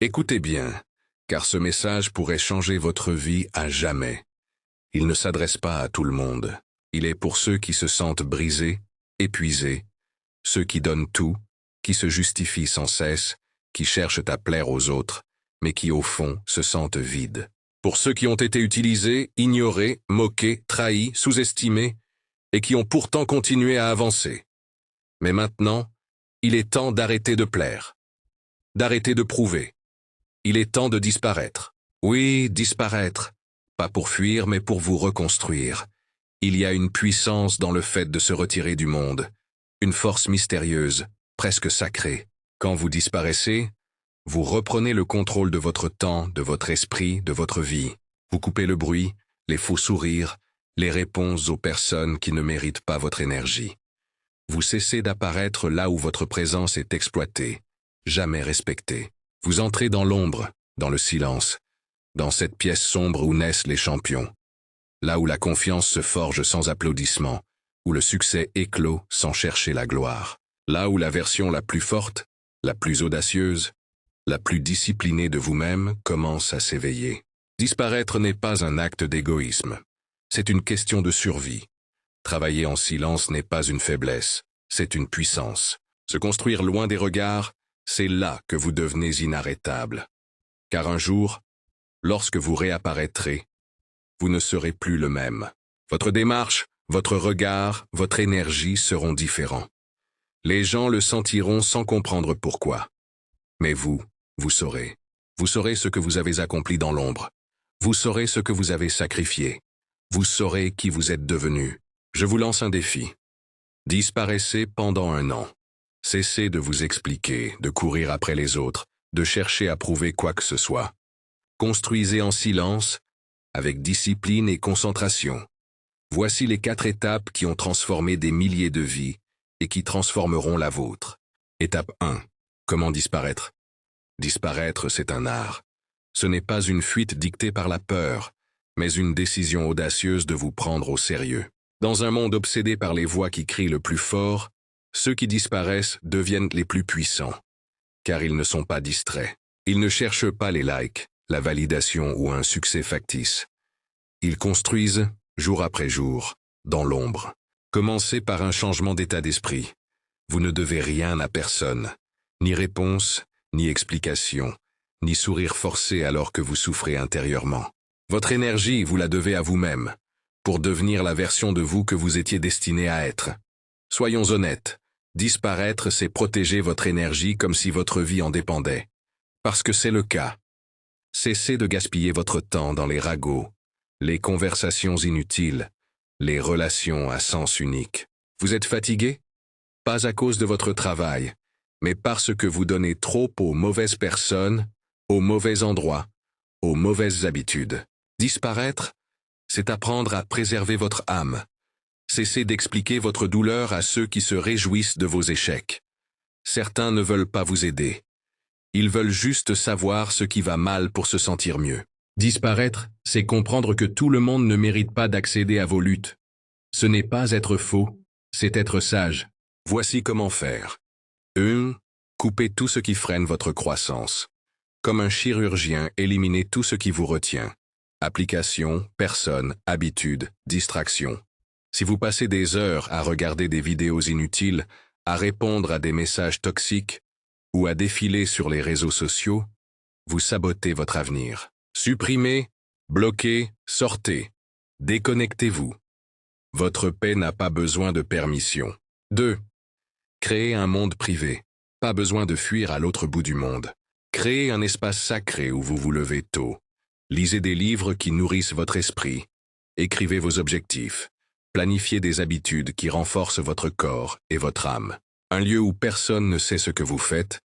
Écoutez bien, car ce message pourrait changer votre vie à jamais. Il ne s'adresse pas à tout le monde. Il est pour ceux qui se sentent brisés, épuisés, ceux qui donnent tout, qui se justifient sans cesse, qui cherchent à plaire aux autres, mais qui au fond se sentent vides. Pour ceux qui ont été utilisés, ignorés, moqués, trahis, sous-estimés, et qui ont pourtant continué à avancer. Mais maintenant, il est temps d'arrêter de plaire, d'arrêter de prouver. Il est temps de disparaître. Oui, disparaître. Pas pour fuir, mais pour vous reconstruire. Il y a une puissance dans le fait de se retirer du monde. Une force mystérieuse, presque sacrée. Quand vous disparaissez, vous reprenez le contrôle de votre temps, de votre esprit, de votre vie. Vous coupez le bruit, les faux sourires, les réponses aux personnes qui ne méritent pas votre énergie. Vous cessez d'apparaître là où votre présence est exploitée, jamais respectée. Vous entrez dans l'ombre, dans le silence, dans cette pièce sombre où naissent les champions. Là où la confiance se forge sans applaudissements, où le succès éclot sans chercher la gloire. Là où la version la plus forte, la plus audacieuse, la plus disciplinée de vous-même commence à s'éveiller. Disparaître n'est pas un acte d'égoïsme. C'est une question de survie. Travailler en silence n'est pas une faiblesse, c'est une puissance. Se construire loin des regards, c'est là que vous devenez inarrêtable. Car un jour, lorsque vous réapparaîtrez, vous ne serez plus le même. Votre démarche, votre regard, votre énergie seront différents. Les gens le sentiront sans comprendre pourquoi. Mais vous saurez. Vous saurez ce que vous avez accompli dans l'ombre. Vous saurez ce que vous avez sacrifié. Vous saurez qui vous êtes devenu. Je vous lance un défi. Disparaissez pendant 1 an. Cessez de vous expliquer, de courir après les autres, de chercher à prouver quoi que ce soit. Construisez en silence, avec discipline et concentration. Voici les 4 étapes qui ont transformé des milliers de vies et qui transformeront la vôtre. Étape 1. Comment disparaître? Disparaître, c'est un art. Ce n'est pas une fuite dictée par la peur, mais une décision audacieuse de vous prendre au sérieux. Dans un monde obsédé par les voix qui crient le plus fort, ceux qui disparaissent deviennent les plus puissants, car ils ne sont pas distraits. Ils ne cherchent pas les likes, la validation ou un succès factice. Ils construisent, jour après jour, dans l'ombre. Commencez par un changement d'état d'esprit. Vous ne devez rien à personne, ni réponse, ni explication, ni sourire forcé alors que vous souffrez intérieurement. Votre énergie, vous la devez à vous-même, pour devenir la version de vous que vous étiez destiné à être. Soyons honnêtes, disparaître, c'est protéger votre énergie comme si votre vie en dépendait. Parce que c'est le cas. Cessez de gaspiller votre temps dans les ragots, les conversations inutiles, les relations à sens unique. Vous êtes fatigué? Pas à cause de votre travail, mais parce que vous donnez trop aux mauvaises personnes, aux mauvais endroits, aux mauvaises habitudes. Disparaître, c'est apprendre à préserver votre âme. Cessez d'expliquer votre douleur à ceux qui se réjouissent de vos échecs. Certains ne veulent pas vous aider. Ils veulent juste savoir ce qui va mal pour se sentir mieux. Disparaître, c'est comprendre que tout le monde ne mérite pas d'accéder à vos luttes. Ce n'est pas être faux, c'est être sage. Voici comment faire. 1. Coupez tout ce qui freine votre croissance. Comme un chirurgien, éliminez tout ce qui vous retient. Applications, personnes, habitudes, distractions. Si vous passez des heures à regarder des vidéos inutiles, à répondre à des messages toxiques ou à défiler sur les réseaux sociaux, vous sabotez votre avenir. Supprimez, bloquez, sortez. Déconnectez-vous. Votre paix n'a pas besoin de permission. 2. Créez un monde privé. Pas besoin de fuir à l'autre bout du monde. Créez un espace sacré où vous vous levez tôt. Lisez des livres qui nourrissent votre esprit. Écrivez vos objectifs. Planifiez des habitudes qui renforcent votre corps et votre âme. Un lieu où personne ne sait ce que vous faites,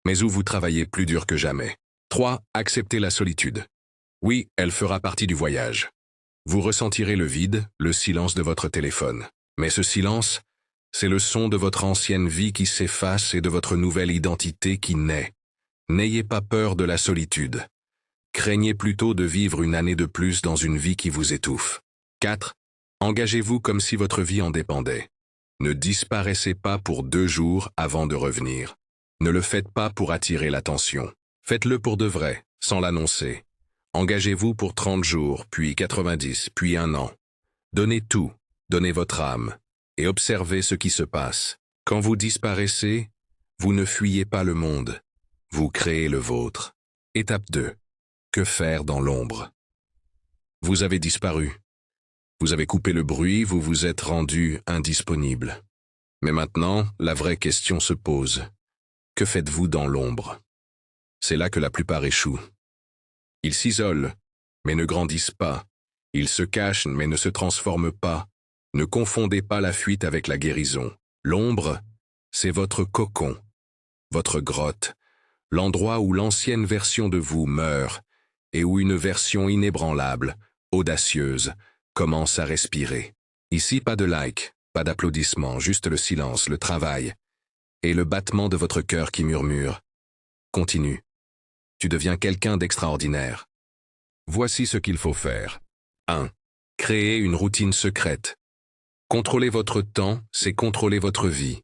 mais où vous travaillez plus dur que jamais. 3. Acceptez la solitude. Oui, elle fera partie du voyage. Vous ressentirez le vide, le silence de votre téléphone. Mais ce silence, c'est le son de votre ancienne vie qui s'efface et de votre nouvelle identité qui naît. N'ayez pas peur de la solitude. Craignez plutôt de vivre une année de plus dans une vie qui vous étouffe. 4. Engagez-vous comme si votre vie en dépendait. Ne disparaissez pas pour 2 jours avant de revenir. Ne le faites pas pour attirer l'attention. Faites-le pour de vrai, sans l'annoncer. Engagez-vous pour 30 jours, puis 90, puis 1 an. Donnez tout, donnez votre âme, et observez ce qui se passe. Quand vous disparaissez, vous ne fuyez pas le monde, vous créez le vôtre. Étape 2. Que faire dans l'ombre? Vous avez disparu. Vous avez coupé le bruit, vous vous êtes rendu indisponible. Mais maintenant, la vraie question se pose. Que faites-vous dans l'ombre? C'est là que la plupart échouent. Ils s'isolent, mais ne grandissent pas. Ils se cachent, mais ne se transforment pas. Ne confondez pas la fuite avec la guérison. L'ombre, c'est votre cocon, votre grotte, l'endroit où l'ancienne version de vous meurt et où une version inébranlable, audacieuse, commence à respirer. Ici, pas de like, pas d'applaudissements, juste le silence, le travail et le battement de votre cœur qui murmure. Continue. Tu deviens quelqu'un d'extraordinaire. Voici ce qu'il faut faire. 1. Créer une routine secrète. Contrôler votre temps, c'est contrôler votre vie.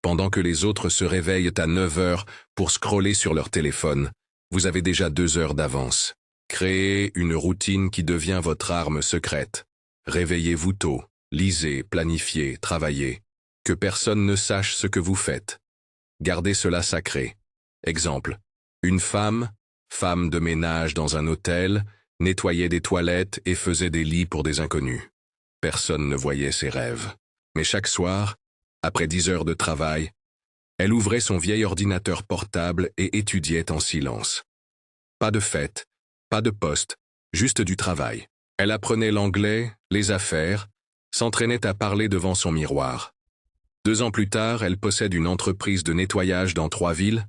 Pendant que les autres se réveillent à 9 heures pour scroller sur leur téléphone, vous avez déjà 2 heures d'avance. Créez une routine qui devient votre arme secrète. Réveillez-vous tôt, lisez, planifiez, travaillez. Que personne ne sache ce que vous faites. Gardez cela sacré. Exemple, une femme de ménage dans un hôtel, nettoyait des toilettes et faisait des lits pour des inconnus. Personne ne voyait ses rêves. Mais chaque soir, après 10 heures de travail, elle ouvrait son vieil ordinateur portable et étudiait en silence. Pas de fête, pas de poste, juste du travail. Elle apprenait l'anglais, les affaires, s'entraînait à parler devant son miroir. 2 ans plus tard, elle possède une entreprise de nettoyage dans 3 villes,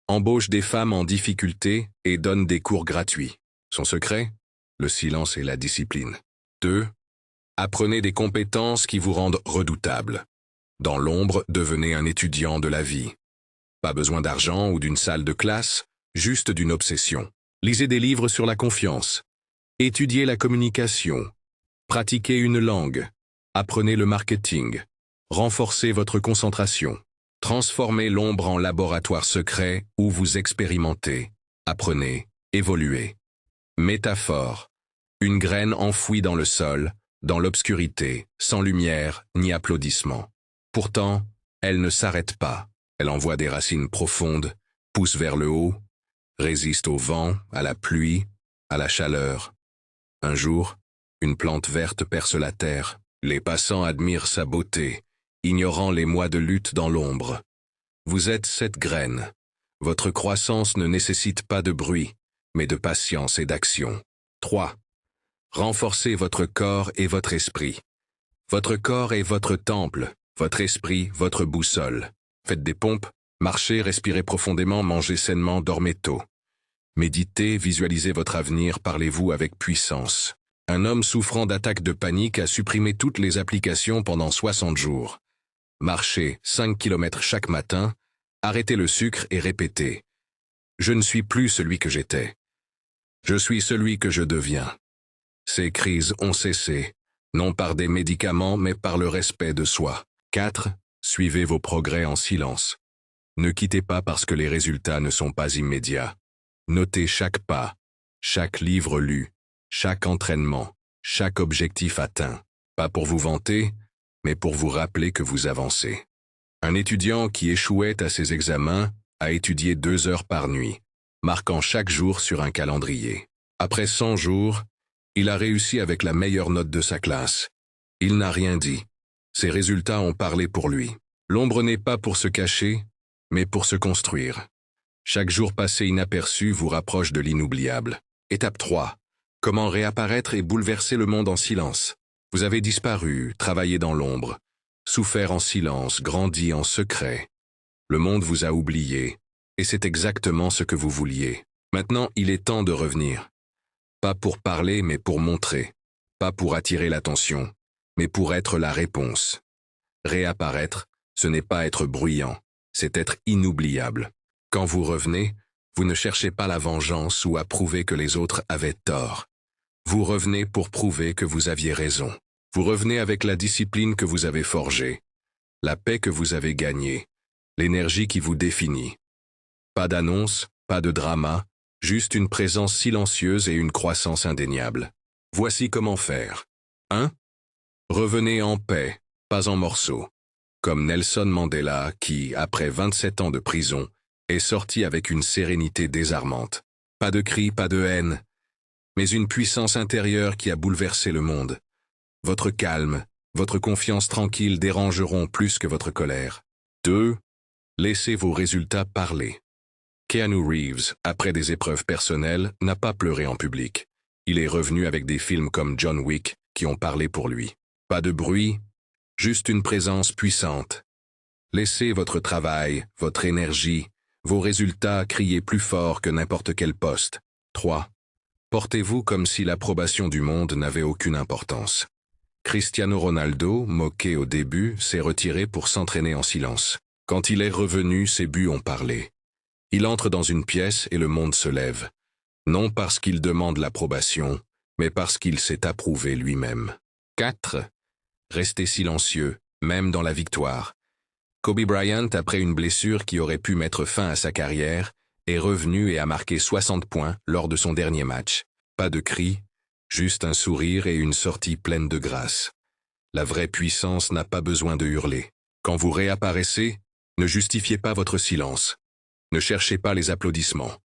embauche des femmes en difficulté et donne des cours gratuits. Son secret? Le silence et la discipline. 2. Apprenez des compétences qui vous rendent redoutable. Dans l'ombre, devenez un étudiant de la vie. Pas besoin d'argent ou d'une salle de classe, juste d'une obsession. Lisez des livres sur la confiance. Étudiez la communication. Pratiquez une langue. Apprenez le marketing. Renforcez votre concentration. Transformez l'ombre en laboratoire secret où vous expérimentez, apprenez, évoluez. Métaphore. Une graine enfouie dans le sol, dans l'obscurité, sans lumière ni applaudissements. Pourtant, elle ne s'arrête pas. Elle envoie des racines profondes, pousse vers le haut, résiste au vent, à la pluie, à la chaleur. Un jour, une plante verte perce la terre. Les passants admirent sa beauté, ignorant les mois de lutte dans l'ombre. Vous êtes cette graine. Votre croissance ne nécessite pas de bruit, mais de patience et d'action. 3. Renforcez votre corps et votre esprit. Votre corps est votre temple, votre esprit, votre boussole. Faites des pompes, marchez, respirez profondément, mangez sainement, dormez tôt. Méditez, visualisez votre avenir, parlez-vous avec puissance. Un homme souffrant d'attaques de panique a supprimé toutes les applications pendant 60 jours. Marchez 5 km chaque matin, arrêtez le sucre et répétez. Je ne suis plus celui que j'étais. Je suis celui que je deviens. Ces crises ont cessé, non par des médicaments mais par le respect de soi. 4. Suivez vos progrès en silence. Ne quittez pas parce que les résultats ne sont pas immédiats. Notez chaque pas, chaque livre lu, chaque entraînement, chaque objectif atteint. Pas pour vous vanter, mais pour vous rappeler que vous avancez. Un étudiant qui échouait à ses examens a étudié 2 heures par nuit, marquant chaque jour sur un calendrier. Après 100 jours, il a réussi avec la meilleure note de sa classe. Il n'a rien dit. Ses résultats ont parlé pour lui. L'ombre n'est pas pour se cacher, mais pour se construire. Chaque jour passé inaperçu vous rapproche de l'inoubliable. Étape 3. Comment réapparaître et bouleverser le monde en silence. Vous avez disparu, travaillé dans l'ombre, souffert en silence, grandi en secret. Le monde vous a oublié, et c'est exactement ce que vous vouliez. Maintenant, il est temps de revenir. Pas pour parler, mais pour montrer. Pas pour attirer l'attention, mais pour être la réponse. Réapparaître, ce n'est pas être bruyant, c'est être inoubliable. Quand vous revenez, vous ne cherchez pas la vengeance ou à prouver que les autres avaient tort. Vous revenez pour prouver que vous aviez raison. Vous revenez avec la discipline que vous avez forgée, la paix que vous avez gagnée, l'énergie qui vous définit. Pas d'annonce, pas de drama, juste une présence silencieuse et une croissance indéniable. Voici comment faire. 1. Revenez en paix, pas en morceaux. Comme Nelson Mandela qui, après 27 ans de prison, est sorti avec une sérénité désarmante. Pas de cris, pas de haine, mais une puissance intérieure qui a bouleversé le monde. Votre calme, votre confiance tranquille dérangeront plus que votre colère. 2. Laissez vos résultats parler. Keanu Reeves, après des épreuves personnelles, n'a pas pleuré en public. Il est revenu avec des films comme John Wick qui ont parlé pour lui. Pas de bruit, juste une présence puissante. Laissez votre travail, votre énergie, vos résultats crier plus fort que n'importe quel poste. 3. Portez-vous comme si l'approbation du monde n'avait aucune importance. Cristiano Ronaldo, moqué au début, s'est retiré pour s'entraîner en silence. Quand il est revenu, ses buts ont parlé. Il entre dans une pièce et le monde se lève. Non parce qu'il demande l'approbation, mais parce qu'il s'est approuvé lui-même. 4. Restez silencieux, même dans la victoire. Kobe Bryant, après une blessure qui aurait pu mettre fin à sa carrière, est revenu et a marqué 60 points lors de son dernier match. Pas de cris, juste un sourire et une sortie pleine de grâce. La vraie puissance n'a pas besoin de hurler. Quand vous réapparaissez, ne justifiez pas votre silence. Ne cherchez pas les applaudissements.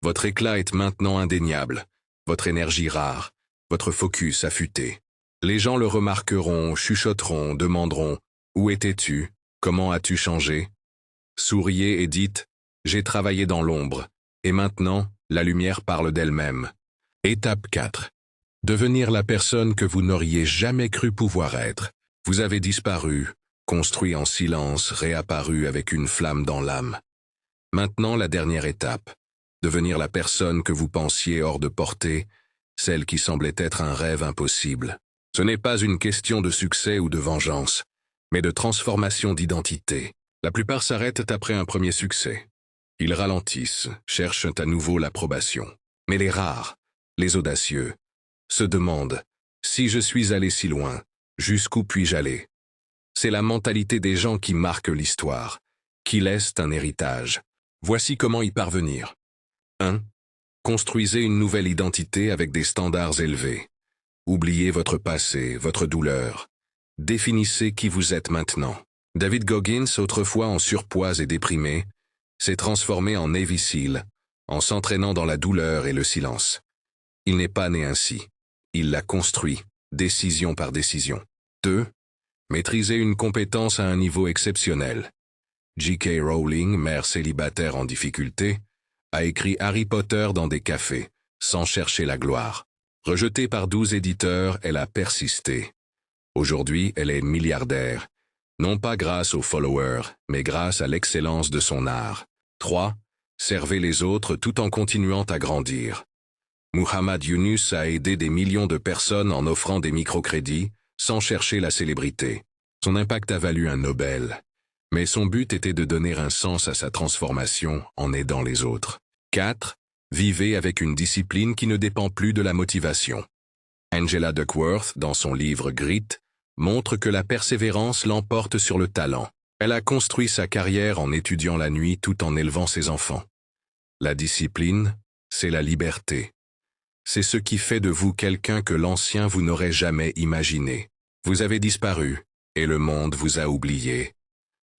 Votre éclat est maintenant indéniable, votre énergie rare, votre focus affûté. Les gens le remarqueront, chuchoteront, demanderont « Où étais-tu? Comment as-tu changé ?» Souriez et dites « J'ai travaillé dans l'ombre, et maintenant, la lumière parle d'elle-même. » Étape 4. Devenir la personne que vous n'auriez jamais cru pouvoir être. Vous avez disparu, construit en silence, réapparu avec une flamme dans l'âme. Maintenant, la dernière étape. Devenir la personne que vous pensiez hors de portée, celle qui semblait être un rêve impossible. Ce n'est pas une question de succès ou de vengeance, mais de transformation d'identité. La plupart s'arrêtent après un premier succès. Ils ralentissent, cherchent à nouveau l'approbation. Mais les rares, les audacieux, se demandent « Si je suis allé si loin, jusqu'où puis-je aller ?» C'est la mentalité des gens qui marquent l'histoire, qui laissent un héritage. Voici comment y parvenir. 1. Construisez une nouvelle identité avec des standards élevés. Oubliez votre passé, votre douleur. Définissez qui vous êtes maintenant. David Goggins, autrefois en surpoids et déprimé, s'est transformé en Navy SEAL, en s'entraînant dans la douleur et le silence. Il n'est pas né ainsi. Il l'a construit, décision par décision. 2. Maîtrisez une compétence à un niveau exceptionnel. J.K. Rowling, mère célibataire en difficulté, a écrit Harry Potter dans des cafés, sans chercher la gloire. Rejetée par 12 éditeurs, elle a persisté. Aujourd'hui, elle est milliardaire, non pas grâce aux followers, mais grâce à l'excellence de son art. 3. Servez les autres tout en continuant à grandir. Muhammad Yunus a aidé des millions de personnes en offrant des microcrédits, sans chercher la célébrité. Son impact a valu un Nobel. Mais son but était de donner un sens à sa transformation en aidant les autres. 4. Vivez avec une discipline qui ne dépend plus de la motivation. Angela Duckworth, dans son livre Grit, montre que la persévérance l'emporte sur le talent. Elle a construit sa carrière en étudiant la nuit tout en élevant ses enfants. La discipline, c'est la liberté. C'est ce qui fait de vous quelqu'un que l'ancien vous n'aurait jamais imaginé. Vous avez disparu, et le monde vous a oublié.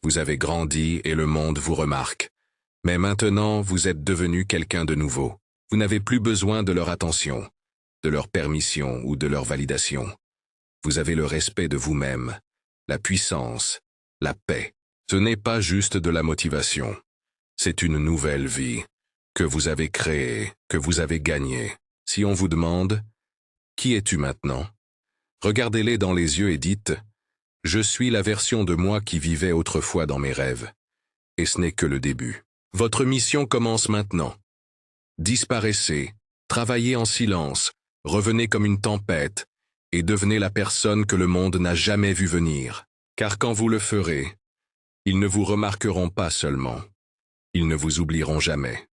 Vous avez grandi et le monde vous remarque. Mais maintenant, vous êtes devenu quelqu'un de nouveau. Vous n'avez plus besoin de leur attention, de leur permission ou de leur validation. Vous avez le respect de vous-même, la puissance, la paix. Ce n'est pas juste de la motivation. C'est une nouvelle vie que vous avez créée, que vous avez gagnée. Si on vous demande « Qui es-tu maintenant ?» Regardez-les dans les yeux et dites « Je suis la version de moi qui vivait autrefois dans mes rêves. » Et ce n'est que le début. Votre mission commence maintenant. Disparaissez, travaillez en silence, revenez comme une tempête, et devenez la personne que le monde n'a jamais vue venir. Car quand vous le ferez, ils ne vous remarqueront pas seulement, ils ne vous oublieront jamais.